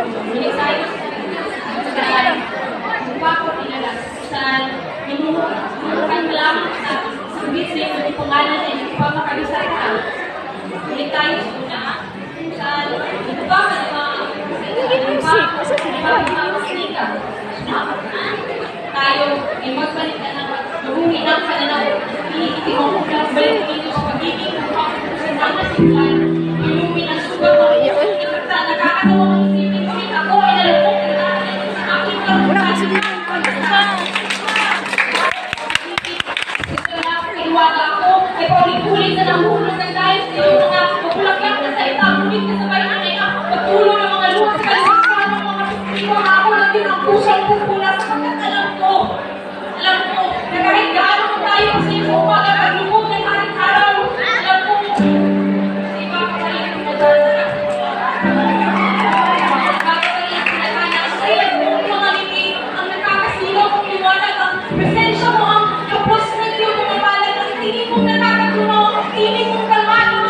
Minexayos, saan, bako saan, minuhukan lang sa service na yung pangalan na yung pamakarisay ka. Minexayos na, saan, ito ba ka tayo ay magbalik na ng huminang ka na ng itinong balik dito sa pagiging ng simlan. Inumin ang sugat mo. Nakakatawa ang isipin ko. Ako ay nalapok na sa aking karutan. Gusto na kaiwaga ako ay paulit-ulit na nahulog ng dahil sa iyo mga mapulaklak na sa ita. Ngunit na sabay na ay pagtulo ng mga luha sa kalimutan ng mga pagpipito. Ako na din ang pusang pupula sa pagkakalam ko. Alam ko na kahit gaano mo tayo sa iyong umaga paglubog ng araw-araw. Alam ko iba ka pa rin ang madala. Bakit ang sinagana sa iyo kung mga ngiti ang nakakasilaw kung liwanag ang presensya mo ang kapos na Diyo pumapalag ang tingin mong nakakatunaw ang tingin mong kalmado.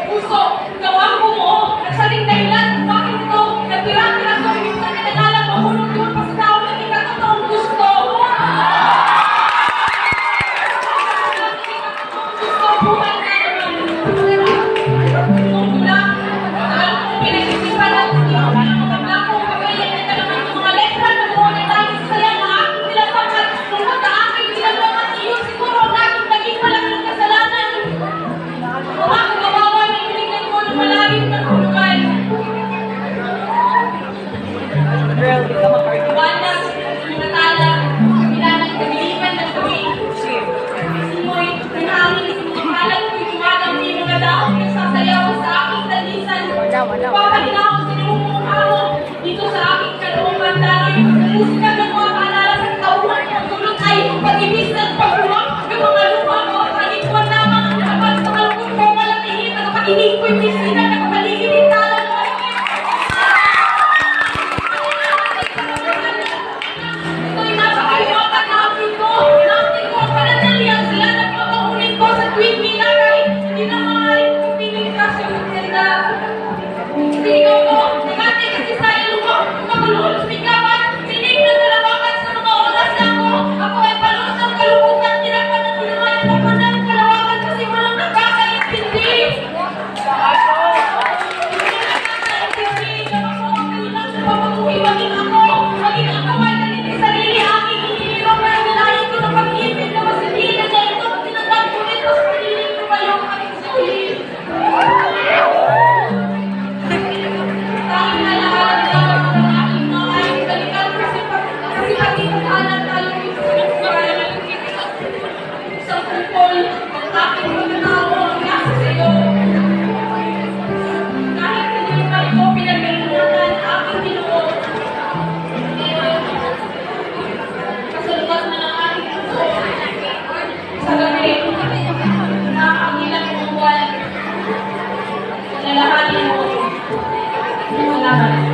Puso, gawang mo, nagsaling dahilan, bakit ito, nagpira-pira ko, yung sa kinanalang mahulog doon pa sa tao na ikatotoong gusto. Gusto, buhay na naman. Nung mula, alam kong pinag-isipan natin yung mga kong kabayan na kalaman yung mga letra na muna tayo sa sayang na aking nilasakan. Nung sa aking nilasakan, iyon siguro ang aking naging malaking kasalanan. Mga kababawa na ibinigay ko ng malalim na kulungan. Buwanas, natala, kailangan kabilipan ng gawin. Simoy, nanahangin, sumapalan ko'y tumagang may mga daong nagsasayaw sa aking talisan. Papalina ako sa nimumong ahon dito sa aking kalooban dahil musika ng mga paalala sa tauhan ng tulog ay pag-ibig at pagbuwak ng mga lupa ko at pagikuan lamang ang kapag sa kalungkot ko malatihin at kapatinig ko'y pisina na kapaligid ng talang ito'y napakaliwakan na hapin ko. Natin ko ang panandalian sila na pamahunin ko sa tuwing minakay. Hindi na maaaring kong piniligtas yung maganda. Sinigaw ko, nagati kasi sa'yo lupa, magulol, sumigawan, sinig na nalawakan sa mga oras na ako. Ako ay palos ng kalungkutan, tinapan at tinaman ang kapanan, kalawakan kasi walang nakakaintindi. Maging ako ay naliti sarili aking hinihirap na nalayan ko ng pag-ibig na masilihan na ito at tinatag ko nito sa paniling tumayo ang aking sulit. Tanging nalahalan lamang ng aking mga ayong balikan kasi aking pagkanan tayo ito sa nagparalan ng isang kupol ang aking pagkatawa ang nasa sa iyo. Kahit hindi pa ito pinagkalunan ang aking binuo. Kasalubat na ng aking puso. Sa gabi, na ang ilang buwan, lalahanin mo. Salamat.